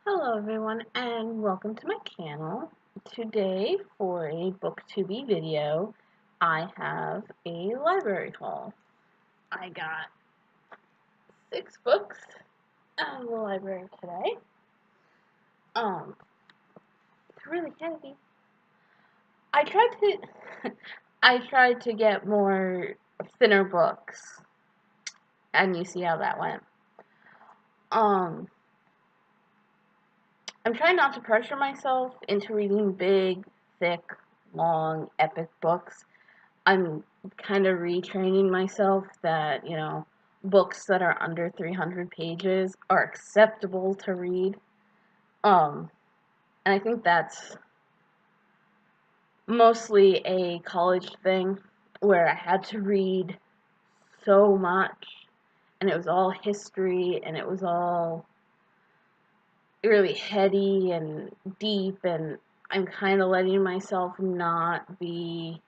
Hello everyone and welcome to my channel. Today for a booktube video I have a library haul. I got 6 books out of the library today. It's really heavy. I tried to I tried to get more thinner books and you see how that went. I'm trying not to pressure myself into reading big, thick, long, epic books. I'm kind of retraining myself that, books that are under 300 pages are acceptable to read. And I think that's mostly a college thing where I had to read so much and it was all history and it was all really heady and deep, and I'm kind of letting myself not be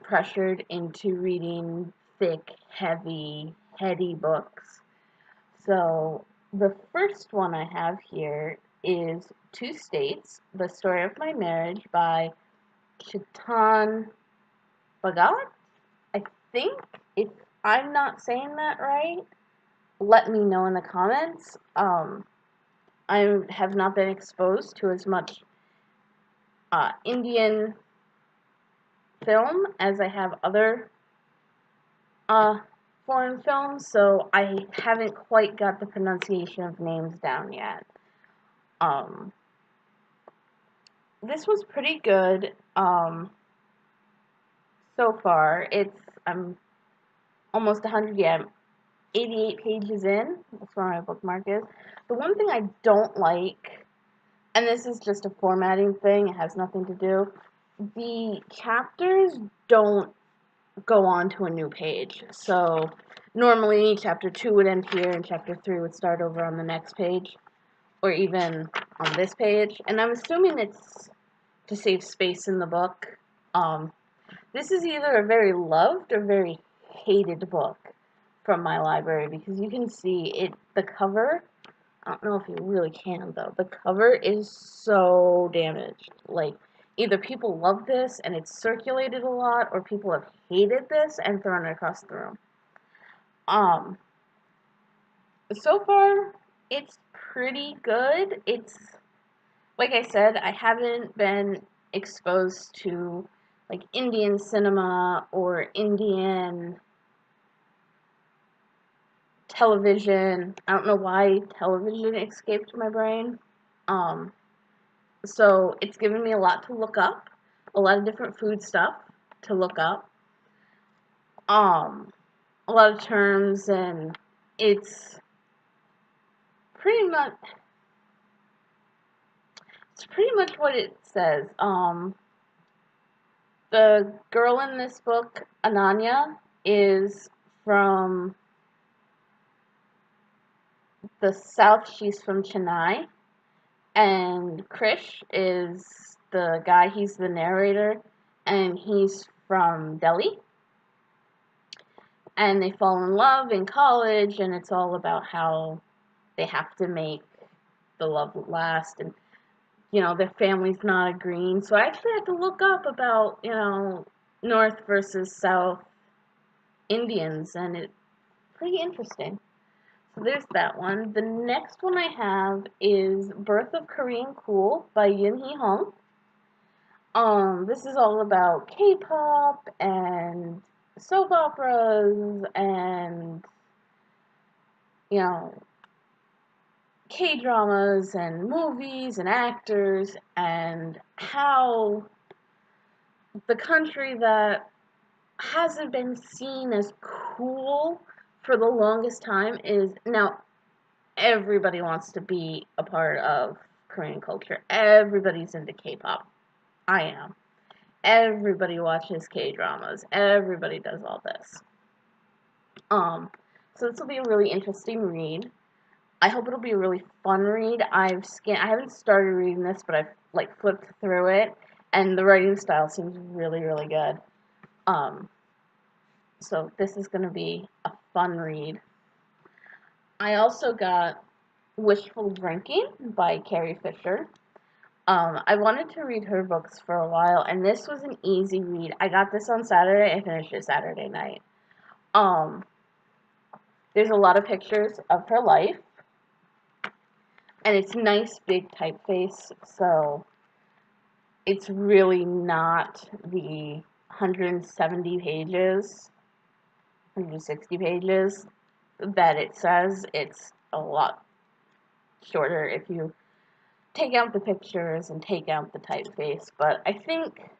pressured into reading thick, heavy, heady books. So the first one I have here is Two States, The Story of My Marriage by Chetan Bhagat. I think, if I'm not saying that right, let me know in the comments. I have not been exposed to as much Indian film as I have other foreign films, so I haven't quite got the pronunciation of names down yet. This was pretty good so far. I'm almost 100, yeah, 88 pages in. That's where my bookmark is. The one thing I don't like, and this is just a formatting thing, it has nothing to do, the chapters don't go on to a new page. So normally chapter 2 would end here and chapter 3 would start over on the next page, or even on this page, and I'm assuming it's to save space in the book. This is either a very loved or very hated book from my library, because you can see it, the cover, I don't know if you really can though, the cover is so damaged. Like, either people love this and it's circulated a lot, or people have hated this and thrown it across the room. So far, it's pretty good. It's, like I said, I haven't been exposed to, like, Indian cinema or Indian television. I don't know why television escaped my brain. So it's given me a lot to look up, a lot of different food stuff to look up, a lot of terms, and it's pretty much what it says. The girl in this book, Ananya, is from the south. She's from Chennai, and Krish is the guy. He's the narrator, and he's from Delhi. And they fall in love in college, and it's all about how they have to make the love last, and their family's not agreeing. So I actually had to look up about North versus South Indians, and it's pretty interesting. So there's that one. The next one I have is Birth of Korean Cool by Euny. This is all about K-pop and soap operas and K-dramas and movies and actors, and how the country that hasn't been seen as cool for the longest time is now everybody wants to be a part of Korean culture. Everybody's into K-pop. I am. Everybody watches K-dramas. Everybody does all this. So this will be a really interesting read. I hope it'll be a really fun read. I haven't started reading this, but I've flipped through it, and the writing style seems really, really good. So this is going to be a fun read. I also got Wishful Drinking by Carrie Fisher. I wanted to read her books for a while, and this was an easy read. I got this on Saturday. I finished it Saturday night. There's a lot of pictures of her life, and it's nice big typeface, so it's really not the 170 pages, 160 pages that it says. It's a lot shorter if you take out the pictures and take out the typeface, but I think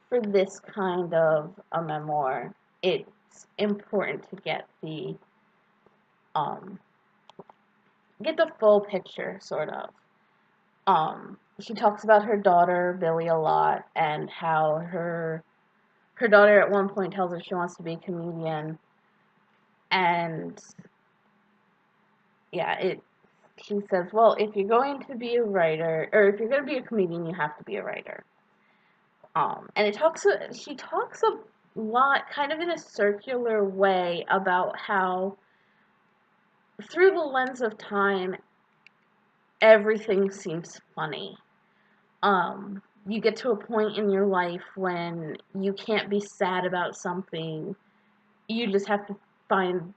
for this kind of a memoir, it's important to get the full picture, sort of. She talks about her daughter Billy a lot, and how her daughter at one point tells her she wants to be a comedian, and yeah, she says, well, if you're going to be a writer, or if you're going to be a comedian, you have to be a writer. And she talks a lot, kind of in a circular way, about how, through the lens of time, everything seems funny. You get to a point in your life when you can't be sad about something. You just have to find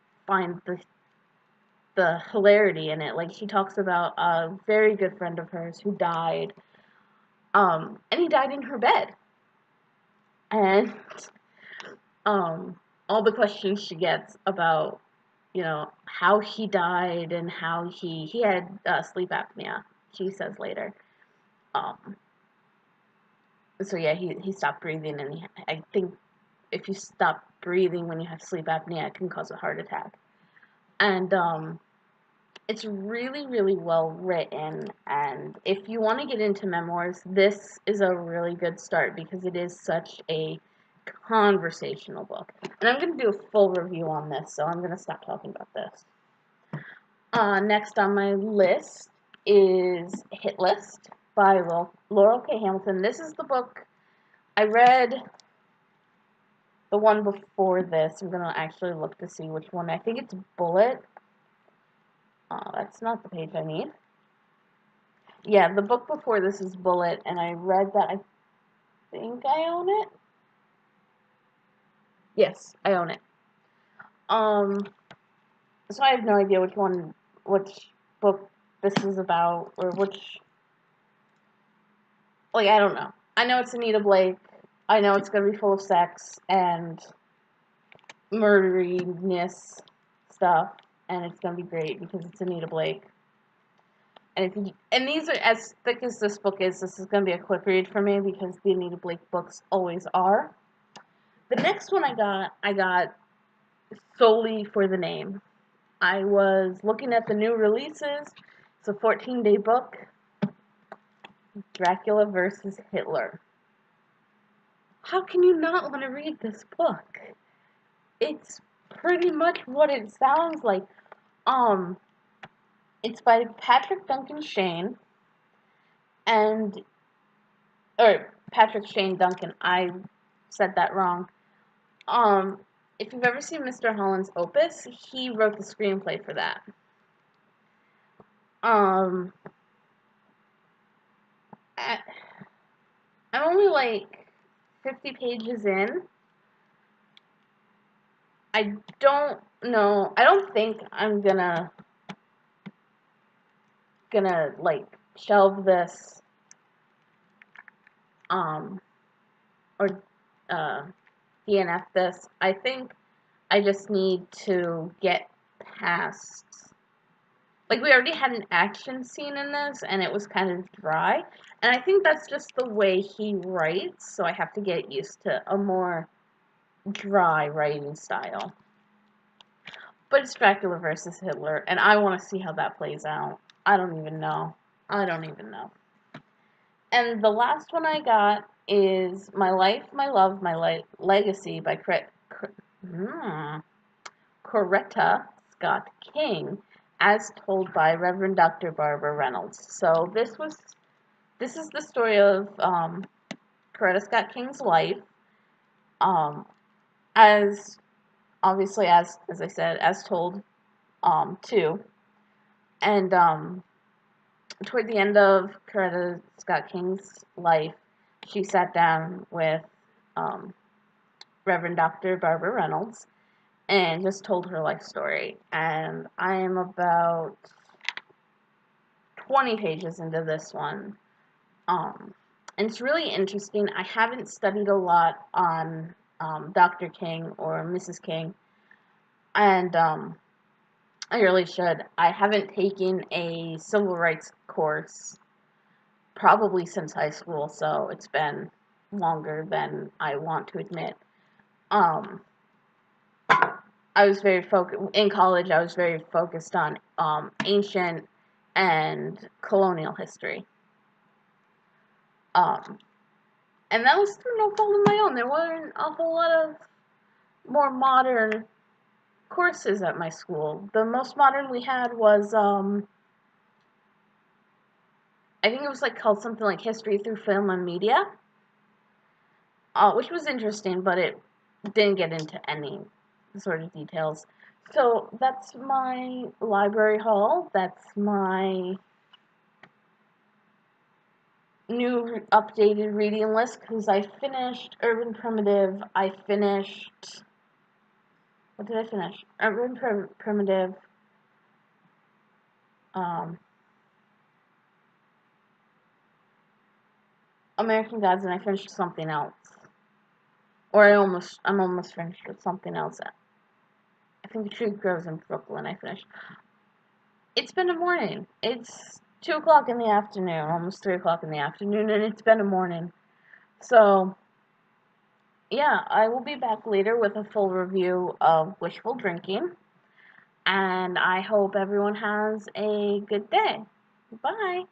the hilarity in it. Like, she talks about a very good friend of hers who died, and he died in her bed. And all the questions she gets about, how he died, and how he had sleep apnea, she says later. So yeah, he stopped breathing, and I think if you stop breathing when you have sleep apnea, it can cause a heart attack. And it's really, really well written, and if you want to get into memoirs, this is a really good start, because it is such a conversational book. And I'm going to do a full review on this, so I'm going to stop talking about this. Next on my list is Hit List by Laurell K. Hamilton. This is the book I read. The one before this, I'm going to actually look to see which one. I think it's Bullet. That's not the page I need. Yeah, the book before this is Bullet, and I read that. I think I own it. Yes, I own it. So I have no idea which book this is about, or I don't know. I know it's Anita Blake. I know it's going to be full of sex and murderiness stuff, and it's going to be great because it's Anita Blake. And these are, as thick as this book is, this is going to be a quick read for me, because the Anita Blake books always are. The next one I got solely for the name. I was looking at the new releases. It's a 14-day book. Dracula versus Hitler. How can you not want to read this book? It's pretty much what it sounds like. It's by Duncan Sheane, or Patrick Sheane Duncan. I said that wrong. If you've ever seen Mr. Holland's Opus, he wrote the screenplay for that. I'm only 50 pages in. I don't know. I don't think I'm gonna shelve this, or DNF this. I think I just need to get past, we already had an action scene in this, and it was kind of dry, and I think that's just the way he writes, so I have to get used to a more dry writing style. But it's Dracula versus Hitler, and I want to see how that plays out. I don't even know. And the last one I got is My Life, My Love, My Legacy by Coretta Scott King, as told by Reverend Dr. Barbara Reynolds. So this is the story of Coretta Scott King's life, as I said, as told to And toward the end of Coretta Scott King's life, she sat down with um, Reverend Dr. Barbara Reynolds and just told her life story. And I am about 20 pages into this one. And it's really interesting. I haven't studied a lot on Dr. King or Mrs. King, and I really should. I haven't taken a civil rights course probably since high school, so it's been longer than I want to admit. Um, I was very focused in college. I was very focused on ancient and colonial history. Um, and that was through no fault of my own. There weren't a whole lot of more modern courses at my school. The most modern we had was I think it was like called something like History Through Film and Media, which was interesting, but it didn't get into any sort of details. So that's my library haul. That's my new updated reading list because I finished Urban Primitive. I finished. What did I finish? Urban Primitive. Um, American Gods, and I finished something else. Or I'm almost finished with something else. I think The Truth Grows in Brooklyn. I finished. It's been a morning. It's 2 o'clock in the afternoon, almost 3 o'clock in the afternoon, and it's been a morning. So, yeah, I will be back later with a full review of Wishful Drinking, and I hope everyone has a good day. Bye!